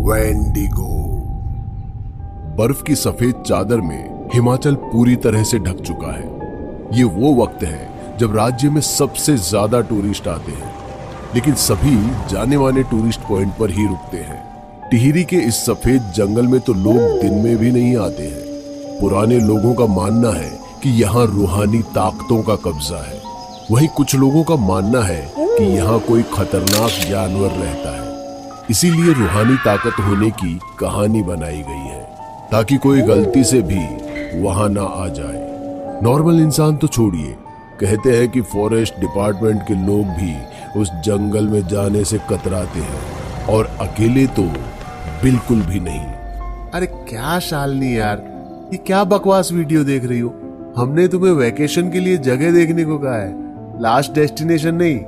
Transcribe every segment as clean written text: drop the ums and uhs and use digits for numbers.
Wendigo. बर्फ की सफेद चादर में हिमाचल पूरी तरह से ढक चुका है। ये वो वक्त है जब राज्य में सबसे ज्यादा टूरिस्ट आते हैं, लेकिन सभी जाने माने टूरिस्ट पॉइंट पर ही रुकते हैं। टिहरी के इस सफेद जंगल में तो लोग दिन में भी नहीं आते हैं। पुराने लोगों का मानना है कि यहाँ रूहानी ताकतों का कब्जा है। वहीं कुछ लोगों का मानना है कि यहाँ कोई खतरनाक जानवर रहता है, इसीलिए रूहानी ताकत होने की कहानी बनाई गई है ताकि कोई गलती से भी वहां ना आ जाए। नॉर्मल इंसान तो छोड़िए, कहते हैं कि फॉरेस्ट डिपार्टमेंट के लोग भी उस जंगल में जाने से कतराते हैं, और अकेले तो बिल्कुल भी नहीं। अरे क्या शालिनी यार, ये क्या बकवास वीडियो देख रही हो? हमने तुम्हें वैकेशन के लिए जगह देखने को कहा है, लास्ट डेस्टिनेशन नहीं।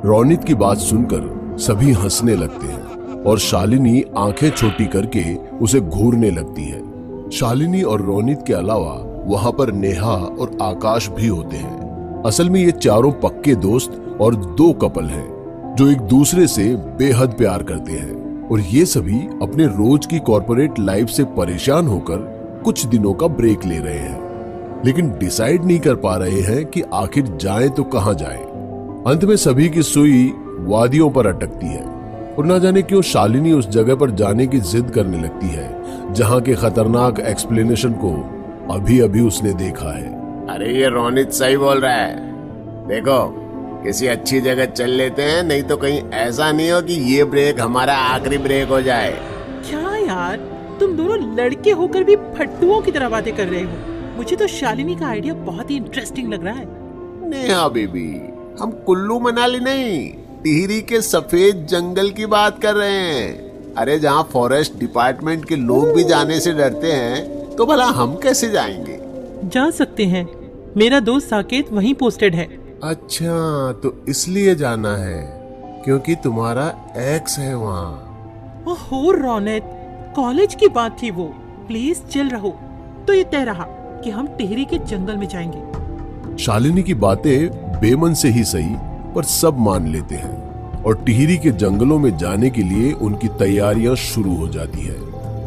रोनित की बात सुनकर सभी हंसने लगते हैं और शालिनी आंखें छोटी करके उसे घूरने लगती है। शालिनी और रोनित के अलावा वहां पर नेहा और आकाश भी होते हैं। असल में ये चारों पक्के दोस्त और दो कपल हैं जो एक दूसरे से बेहद प्यार करते हैं, और ये सभी अपने रोज की कॉर्पोरेट लाइफ से परेशान होकर कुछ दिनों का ब्रेक ले रहे हैं, लेकिन डिसाइड नहीं कर पा रहे हैं कि आखिर जाएं तो कहां जाएं। अंत में सभी की सुई वादियों पर अटकती है, और ना जाने क्यों शालिनी उस जगह पर जाने की जिद करने लगती है जहां के खतरनाक एक्सप्लेनेशन को अभी अभी उसने देखा है। अरे ये रोनित सही बोल रहा है, देखो किसी अच्छी जगह चल लेते हैं, नहीं तो कहीं ऐसा नहीं हो कि ये ब्रेक हमारा आखिरी ब्रेक हो जाए। क्या यार, तुम दोनों लड़के होकर भी फट्टुओं की तरह बातें कर रहे हो। मुझे तो शालिनी का आइडिया बहुत ही इंटरेस्टिंग लग रहा है। नेहा बेबी, हम कुल्लू मनाली नहीं, टिहरी के सफेद जंगल की बात कर रहे हैं। अरे जहाँ फॉरेस्ट डिपार्टमेंट के लोग भी जाने से डरते हैं, तो भला हम कैसे जाएंगे? जा सकते हैं, मेरा दोस्त साकेत वहीं पोस्टेड है। अच्छा, तो इसलिए जाना है क्योंकि तुम्हारा एक्स है वहाँ। ओहो रोनित, कॉलेज की बात थी वो। प्लीज चिल रहो। तो ये तय रहा कि हम टिहरी के जंगल में जाएंगे। शालिनी की बातें बेमन से ही सही, पर सब मान लेते हैं और टिहरी के जंगलों में जाने के लिए उनकी तैयारियां शुरू हो जाती है।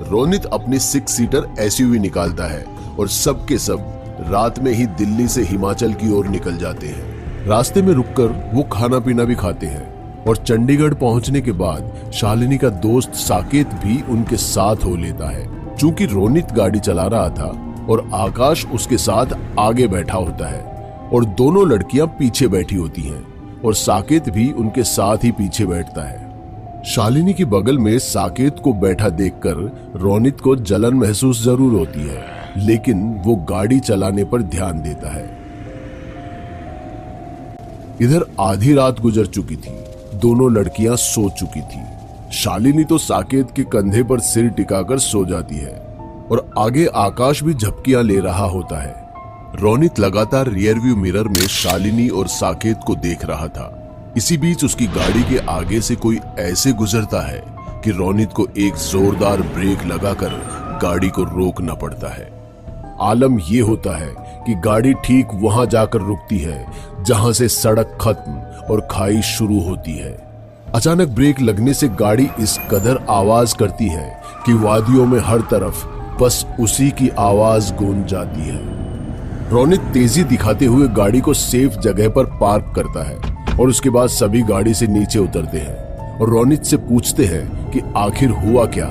रोनित अपनी 6 सीटर एसयूवी निकालता है और सब के सब रात में ही दिल्ली से हिमाचल की ओर निकल जाते हैं। रास्ते में रुककर वो खाना पीना भी खाते हैं, और चंडीगढ़ पहुंचने के बाद शालिनी का दोस्त साकेत भी उनके साथ हो लेता है। चूंकि रोनित गाड़ी चला रहा था और आकाश उसके साथ आगे बैठा होता है, और दोनों लड़कियां पीछे बैठी होती हैं, और साकेत भी उनके साथ ही पीछे बैठता है। शालिनी की बगल में साकेत को बैठा देखकर रोनित को जलन महसूस जरूर होती है, लेकिन वो गाड़ी चलाने पर ध्यान देता है। इधर आधी रात गुजर चुकी थी, दोनों लड़कियां सो चुकी थी। शालिनी तो साकेत के कंधे पर सिर टिकाकर सो जाती है, और आगे आकाश भी झपकियां ले रहा होता है। रोनित लगातार रियर व्यू मिरर में शालिनी और साकेत को देख रहा था। इसी बीच उसकी गाड़ी के आगे से कोई ऐसे गुजरता है कि रोनित को एक जोरदार ब्रेक लगाकर गाड़ी को रोकना पड़ता है। आलम ये होता है कि गाड़ी ठीक वहां जाकर रुकती है जहां से सड़क खत्म और खाई शुरू होती है। अचानक ब्रेक लगने से गाड़ी इस कदर आवाज करती है कि वादियों में हर तरफ बस उसी की आवाज गूंज जाती है। रोनित तेजी दिखाते हुए गाड़ी को सेफ जगह पर पार्क करता है, और उसके बाद सभी गाड़ी से नीचे उतरते हैं और रोनित से पूछते हैं कि आखिर हुआ क्या।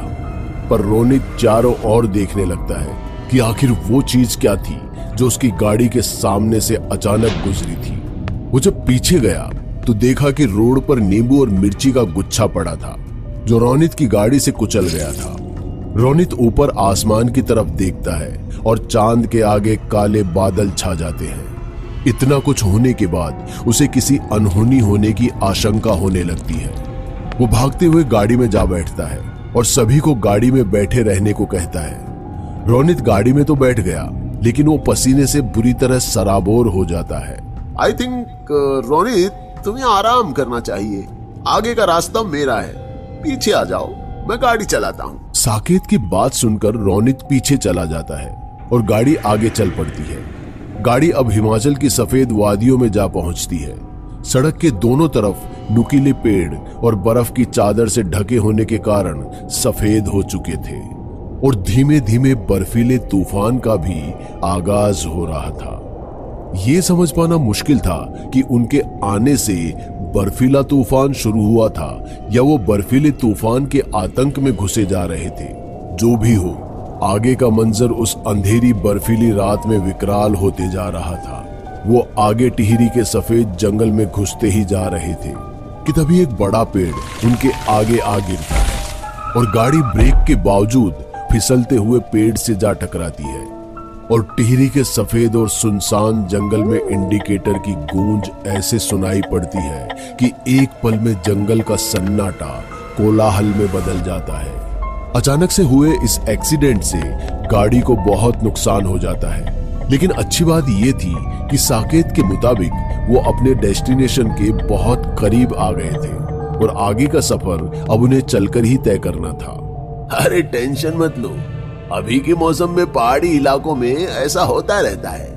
पर रोनित चारों ओर देखने लगता है कि आखिर वो चीज क्या थी जो उसकी गाड़ी के सामने से अचानक गुजरी थी। वो जब पीछे गया तो देखा कि रोड पर नींबू और मिर्ची का गुच्छा पड़ा था, जो रोनित की गाड़ी से कुचल गया था। रोनित ऊपर आसमान की तरफ देखता है और चांद के आगे काले बादल छा जाते हैं। इतना कुछ होने के बाद उसे किसी अनहोनी होने की आशंका होने लगती है। वो भागते हुए गाड़ी में जा बैठता है और सभी को गाड़ी में बैठे रहने को कहता है। रोनित गाड़ी में तो बैठ गया, लेकिन वो पसीने से बुरी तरह सराबोर हो जाता है। आई थिंक रोनित, तुम्हें आराम करना चाहिए। आगे का रास्ता मेरा है, पीछे आ जाओ, मैं गाड़ी चलाता हूँ। साकेत की बात सुनकर रोनित पीछे चला जाता है और गाड़ी आगे चल पड़ती है। गाड़ी अब हिमाचल की सफेद वादियों में जा पहुंचती है। सड़क के दोनों तरफ नुकीले पेड़ और बर्फ की चादर से ढके होने के कारण सफेद हो चुके थे और धीमे धीमे बर्फीले तूफान का भी आगाज हो रहा था। ये समझ पाना मुश्किल था कि उनके आने से बर्फीला तूफान शुरू हुआ था या वो बर्फीले तूफान के आतंक में घुसे जा रहे थे। जो भी हो, आगे का मंजर उस अंधेरी बर्फीली रात में विकराल होते जा रहा था। वो आगे टिहरी के सफेद जंगल में घुसते ही जा रहे थे कि तभी एक बड़ा पेड़ उनके आगे आ गिरता है और गाड़ी ब्रेक के बावजूद फिसलते हुए पेड़ से जा टकराती है और टिहरी के सफेद और सुनसान जंगल में इंडिकेटर की गूंज ऐसे सुनाई पड़ती है कि एक पल में जंगल का सन्नाटा कोलाहल में बदल जाता है। अचानक से हुए इस एक्सीडेंट से गाड़ी को बहुत नुकसान हो जाता है, लेकिन अच्छी बात यह थी कि साकेत के मुताबिक वो अपने डेस्टिनेशन के बहुत करीब आ गए थे और आगे का सफर अब उन्हें चलकर ही तय करना था। अरे टेंशन मत लो, अभी के मौसम में पहाड़ी इलाकों में ऐसा होता रहता है।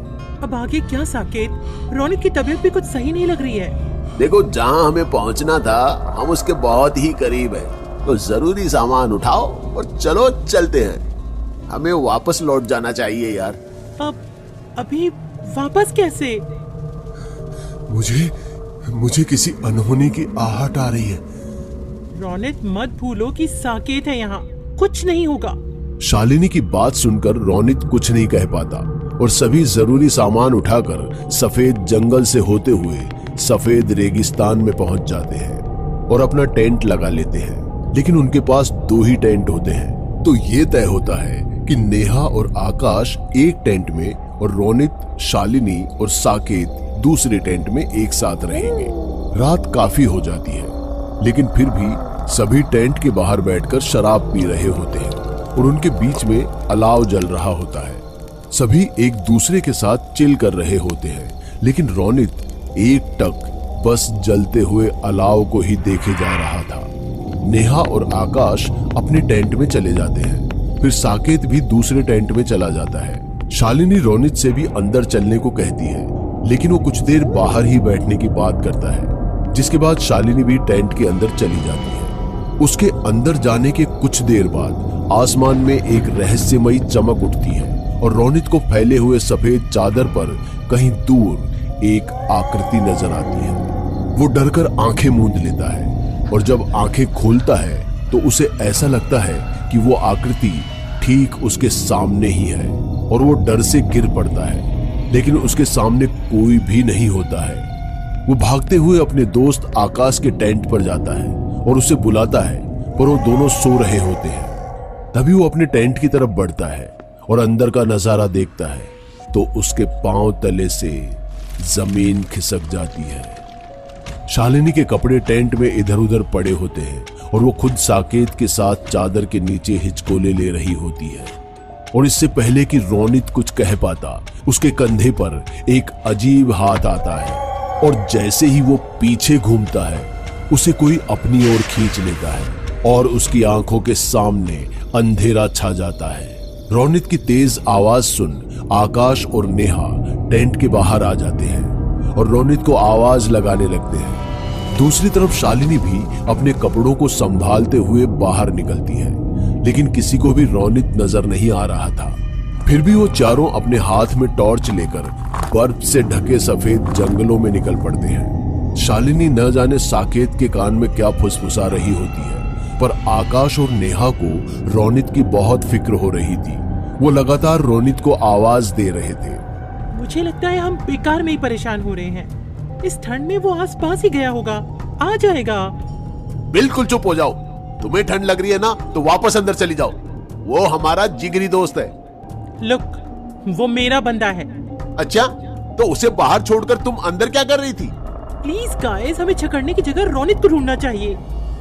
अब आगे क्या साकेत? रोनित की तबीयत भी कुछ सही नहीं लग रही है। देखो, जहाँ हमें पहुँचना था हम उसके बहुत ही करीब है, तो जरूरी सामान उठाओ और चलो चलते हैं। हमें वापस लौट जाना चाहिए यार। अब अभी वापस कैसे? मुझे किसी अनहोनी की आहट आ रही है। रोनित, मत भूलो कि साकेत है यहाँ, कुछ नहीं होगा। शालिनी की बात सुनकर रोनित कुछ नहीं कह पाता और सभी जरूरी सामान उठाकर सफेद जंगल से होते हुए सफेद रेगिस्तान में पहुंच जाते हैं और अपना टेंट लगा लेते हैं। लेकिन उनके पास 2 ही टेंट होते हैं, तो ये तय होता है कि नेहा और आकाश एक टेंट में और रोनित, शालिनी और साकेत दूसरे टेंट में एक साथ रहेंगे। रात काफी हो जाती है, लेकिन फिर भी सभी टेंट के बाहर बैठकर शराब पी रहे होते हैं और उनके बीच में अलाव जल रहा होता है। सभी एक दूसरे के साथ चिल कर रहे होते हैं, लेकिन रोनित एक टक बस जलते हुए अलाव को ही देखे जा रहा था। नेहा और आकाश अपने टेंट में चले जाते हैं, फिर साकेत भी दूसरे टेंट में चला जाता है। शालिनी रोनित से भी अंदर चलने को कहती है, लेकिन वो कुछ देर बाहर ही बैठने की बात करता है, जिसके बाद शालिनी भी टेंट के अंदर चली जाती है। उसके अंदर जाने के कुछ देर बाद आसमान में एक रहस्यमयी चमक उठती है और रोनित को फैले हुए सफेद चादर पर कहीं दूर एक आकृति नजर आती है। वो डरकर आंखें मूंद लेता है और जब आंखें खोलता है तो उसे ऐसा लगता है कि वो आकृति ठीक उसके सामने ही है और वो डर से गिर पड़ता है, लेकिन उसके सामने कोई भी नहीं होता है। वो भागते हुए अपने दोस्त आकाश के टेंट पर जाता है और उसे बुलाता है, पर वो दोनों सो रहे होते हैं। तभी वो अपने टेंट की तरफ बढ़ता है और अंदर का नजारा देखता है तो उसके पांव तले से जमीन खिसक जाती है। शालिनी के कपड़े टेंट में इधर उधर पड़े होते हैं और वो खुद साकेत के साथ चादर के नीचे हिचकोले ले रही होती है और इससे पहले कि रोनित कुछ कह पाता, उसके कंधे पर एक अजीब हाथ आता है और जैसे ही वो पीछे घूमता है उसे कोई अपनी ओर खींच लेता है और उसकी आंखों के सामने अंधेरा छा जाता है। रोनित की तेज आवाज सुन आकाश और नेहा टेंट के बाहर आ जाते हैं और रोनित को आवाज लगाने लगते हैं। दूसरी तरफ शालिनी भी अपने कपड़ों को संभालते हुए बाहर निकलती है, लेकिन किसी को भी रोनित नजर नहीं आ रहा था। फिर भी वो चारों अपने हाथ में टॉर्च लेकर बर्फ से ढके सफेद जंगलों में निकल पड़ते हैं। शालिनी न जाने साकेत के कान में क्या फुसफुसा रही होती है, पर आकाश और नेहा को रोनित की बहुत फिक्र हो रही थी। वो लगातार रोनित को आवाज दे रहे थे। मुझे लगता है हम बेकार में ही परेशान हो रहे हैं। इस ठंड में वो आसपास ही गया होगा, आ जाएगा। बिल्कुल चुप हो जाओ। तुम्हें ठंड लग रही है ना, तो वापस अंदर चली जाओ। वो हमारा जिगरी दोस्त है। लुक, वो मेरा बंदा है। अच्छा, तो उसे बाहर छोड़कर तुम अंदर क्या कर रही थी? प्लीज गाइस, हमें छकड़ने की जगह रोनित को ढूंढना चाहिए।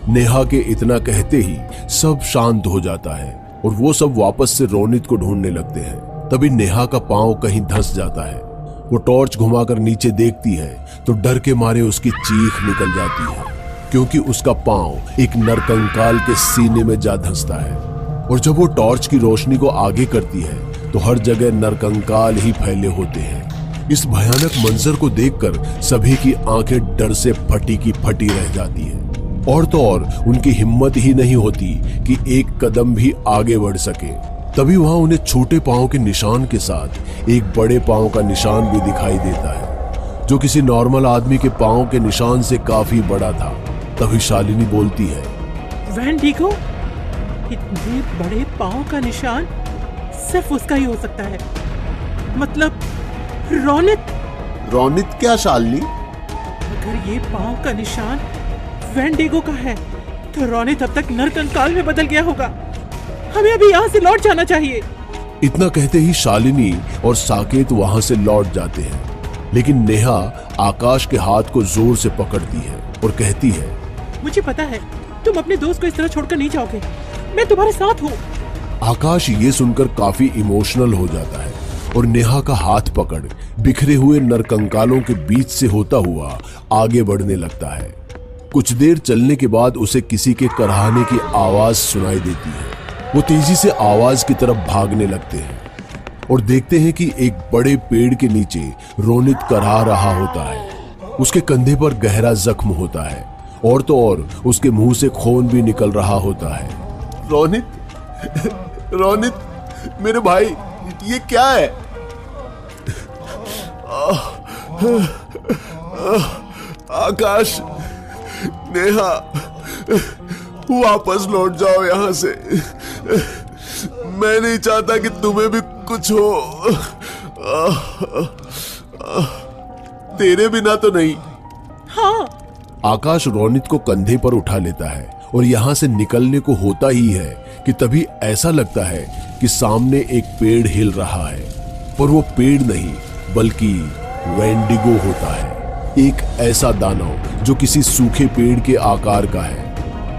नेहा के इतना कहते ही सब शांत हो जाता है और वो सब वापस से रोनित को ढूंढने लगते हैं। तभी नेहा का पांव कहीं धंस जाता है। वो टॉर्च घुमाकर नीचे देखती है तो डर के मारे उसकी चीख निकल जाती है, क्योंकि उसका पांव एक नरकंकाल के सीने में जा धंसता है। और जब वो टॉर्च की रोशनी को आगे करती है तो हर जगह नरकंकाल ही फैले होते हैं। इस भयानक मंजर को देखकर सभी की आंखें डर से फटी की फटी रह जाती हैं। और तो और उनकी हिम्मत ही नहीं होती कि एक कदम भी आगे बढ़ सके। तभी वहां उन्हें छोटे पांव के निशान के साथ एक बड़े पांव का निशान भी दिखाई देता है, जो किसी नॉर्मल आदमी के पांव के निशान से काफी बड़ा था। तभी शालिनी बोलती है, वेंडिगो, इतने बड़े पांव का निशान सिर्फ उसका ही हो सकता है। मतलब रोनित। रोनित क्या शालिनी? अगर ये पांव का निशान वेंडिगो का है तो रोनित अब तक नरकंकाल में बदल गया होगा। हमें अभी यहाँ से लौट जाना चाहिए। इतना कहते ही शालिनी और साकेत वहां से लौट जाते हैं, लेकिन नेहा आकाश के हाथ को जोर से पकड़ती है और कहती है, मुझे पता है तुम अपने दोस्त को इस तरह छोड़कर नहीं जाओगे। मैं तुम्हारे साथ हूँ। आकाश ये सुनकर काफी इमोशनल हो जाता है और नेहा का हाथ पकड़ बिखरे हुए नरकंकालों के बीच से होता हुआ आगे बढ़ने लगता है। कुछ देर चलने के बाद उसे किसी के कराहने की आवाज सुनाई देती है। वो तेजी से आवाज की तरफ भागने लगते हैं और देखते हैं कि एक बड़े पेड़ के नीचे रोनित कराह रहा होता है। उसके कंधे पर गहरा जख्म होता है और तो और उसके मुंह से खून भी निकल रहा होता है। रोनित, रोनित, मेरे भाई, ये क्या है? आकाश, नेहा, वापस लौट जाओ यहाँ से। मैं नहीं चाहता कि तुम्हें भी कुछ हो। तेरे बिना तो नहीं। हाँ। आकाश रोनित को कंधे पर उठा लेता है और यहाँ से निकलने को होता ही है कि तभी ऐसा लगता है कि सामने एक पेड़ हिल रहा है, पर वो पेड़ नहीं बल्कि वेंडिगो होता है। एक ऐसा दानव जो किसी सूखे पेड़ के आकार का है।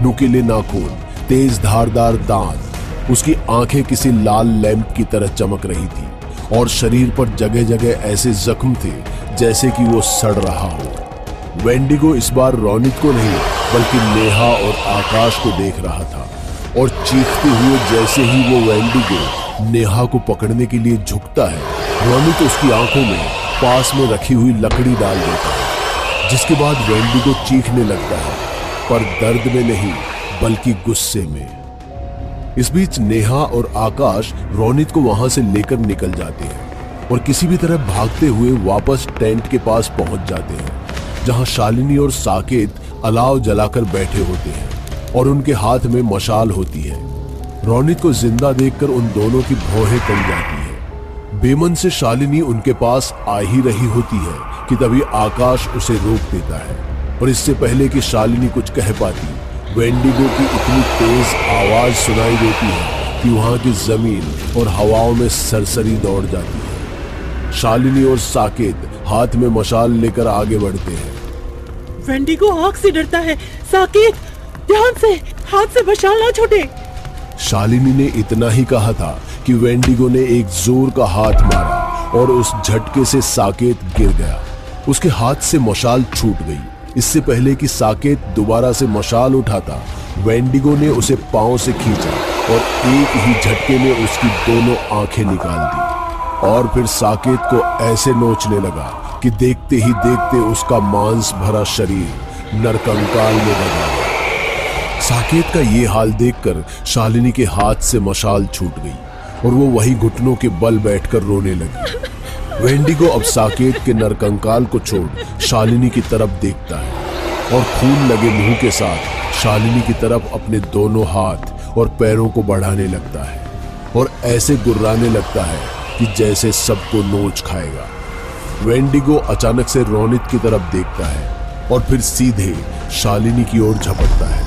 नुकीले नाखून, तेज धारदार दांत, उसकी आंखें किसी लाल लैंप की तरह चमक रही थी और शरीर पर जगह जगह ऐसे जख्म थे जैसे कि वो सड़ रहा हो। वेंडिगो इस बार रोनित को नहीं बल्कि नेहा और आकाश को देख रहा था और चीखते हुए जैसे ही वो वेंडिगो नेहा को पकड़ने के लिए झुकता है, रोनित उसकी आंखों में पास में रखी हुई लकड़ी डाल देता है, जिसके बाद वेंडिगो चीखने लगता है, पर दर्द में नहीं बल्कि गुस्से में। इस बीच नेहा और आकाश रोनित को वहां से लेकर निकल जाते हैं और किसी भी तरह भागते हुए वापस टेंट के पास पहुंच जाते हैं, जहां शालिनी और साकेत अलाव जलाकर बैठे होते हैं और उनके हाथ में मशाल होती है। रोनित को जिंदा देखकर उन दोनों की भौहें कम जाती है। बेमन से शालिनी उनके पास आ ही रही होती है कि तभी आकाश उसे रोक देता है और इससे पहले कि शालिनी कुछ कह पाती, वेंडिगो की इतनी तेज आवाज सुनाई देती है कि वहां की जमीन और हवाओं में सरसरी दौड़ जाती है। शालिनी और साकेत हाथ में मशाल लेकर आगे बढ़ते हैं। वेंडिगो आग से डरता है। साकेत, ध्यान से, हाथ से मशाल ना छूटे। शालिनी ने इतना ही कहा था कि वेंडिगो ने एक जोर का हाथ मारा और उस झटके से साकेत गिर गया। उसके हाथ से मशाल छूट गई। इससे पहले कि साकेत दोबारा से मशाल उठाता, वेंडिगो ने उसे पांव से खींचा और एक ही झटके में उसकी दोनों आंखें निकाल दी और फिर साकेत को ऐसे नोचने लगा कि देखते ही देखते उसका मांस भरा शरीर नरकंकाल में बदल गया। साकेत का ये हाल देखकर शालिनी के हाथ से मशाल छूट गई और वो वही घुटनों के बल बैठकर रोने लगी। वेंडिगो अब साकेत के नरकंकाल को छोड़ शालिनी की तरफ देखता है और खून लगे मुंह के साथ शालिनी की तरफ अपने दोनों हाथ और पैरों को बढ़ाने लगता है और ऐसे गुर्राने लगता है कि जैसे सबको नोच खाएगा। वेंडिगो अचानक से रोनित की तरफ देखता है और फिर सीधे शालिनी की ओर झपटता है,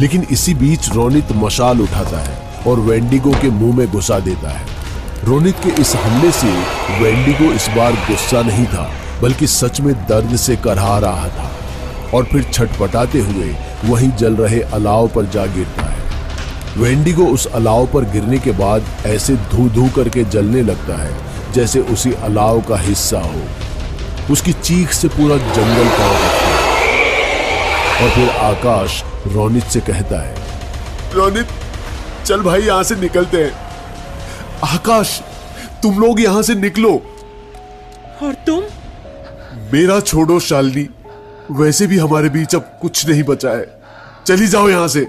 लेकिन इसी बीच रोनित मशाल उठाता है और वेंडिगो के मुंह में घुसा देता है। रोनित के इस हमले से वेंडिगो इस बार गुस्सा नहीं था बल्कि सच में दर्द से करहा रहा था और फिर छटपटाते हुए वहीं जल रहे अलाव पर जा गिरता है। वेंडिगो उस अलाव पर गिरने के बाद ऐसे धू धू करके जलने लगता है जैसे उसी अलाव का हिस्सा हो। उसकी चीख से पूरा जंगल कांप उठता है और फिर आकाश रोनित से कहता है, रोनित, चल भाई यहां से निकलते हैं। आकाश, तुम लोग यहां से निकलो। और तुम? मेरा छोड़ो शालिनी, वैसे भी हमारे बीच अब कुछ नहीं बचा है, चली जाओ यहां से।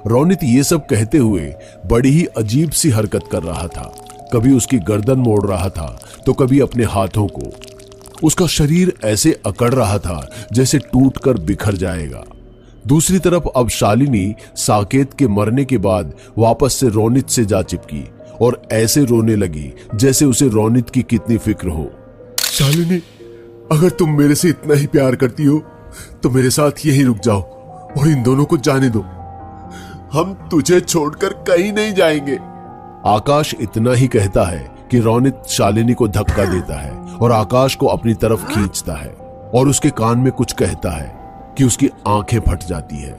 रोनित ये सब कहते हुए बड़ी ही अजीब सी हरकत कर रहा था। कभी उसकी गर्दन मोड़ रहा था तो कभी अपने हाथों को। उसका शरीर ऐसे अकड़ रहा था जैसे टूटकर बिखर जाएगा। दूसरी तरफ अब शालिनी साकेत के मरने के बाद वापस से रोनित से जा चिपकी और ऐसे रोने लगी जैसे उसे रोनित की कितनी फिक्र हो। शालिनी, अगर तुम मेरे से इतना ही प्यार करती हो तो मेरे साथ यहीं रुक जाओ और इन दोनों को जाने दो। हम तुझे छोड़कर कहीं नहीं जाएंगे। आकाश इतना ही कहता है कि रोनित शालिनी को धक्का देता है और आकाश को अपनी तरफ खींचता है और उसके कान में कुछ कहता है कि उसकी आंखें फट जाती है।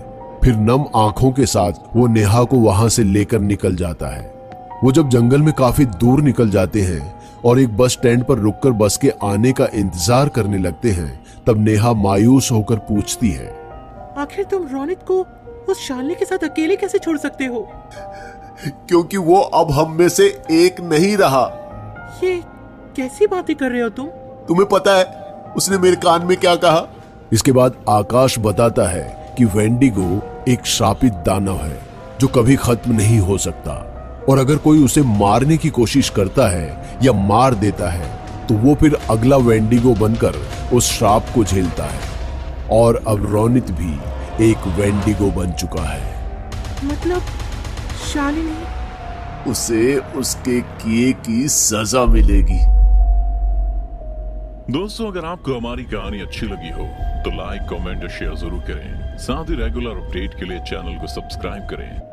फिर नम आंखों के साथ वो नेहा को वहां से लेकर निकल जाता है। वो जब जंगल में काफी दूर निकल जाते हैं और एक बस स्टैंड पर रुककर बस के आने का इंतजार करने लगते हैं, तब नेहा मायूस होकर पूछती है, आखिर तुम रोनित को उस शालिनी के साथ अकेले कैसे छोड़ सकते हो? क्योंकि वो अब हम में से एक नहीं रहा। ये कैसी बातें कर रहे हो तुम? तुम्हें पता है उसने मेरे कान में क्या कहा? इसके बाद आकाश बताता है कि वेंडिगो एक श्रापित दानव है जो कभी खत्म नहीं हो सकता, और अगर कोई उसे मारने की कोशिश करता है या मार देता है तो वो फिर अगला वेंडिगो बनकर उस श्राप को झेलता है। और अब रोनित भी एक वेंडिगो बन चुका है। मतलब शालिनी? उसे उसके किए की सजा मिलेगी। दोस्तों, अगर आपको हमारी कहानी अच्छी लगी हो तो लाइक, कमेंट और शेयर जरूर करें। साथ ही रेगुलर अपडेट के लिए चैनल को सब्सक्राइब करें।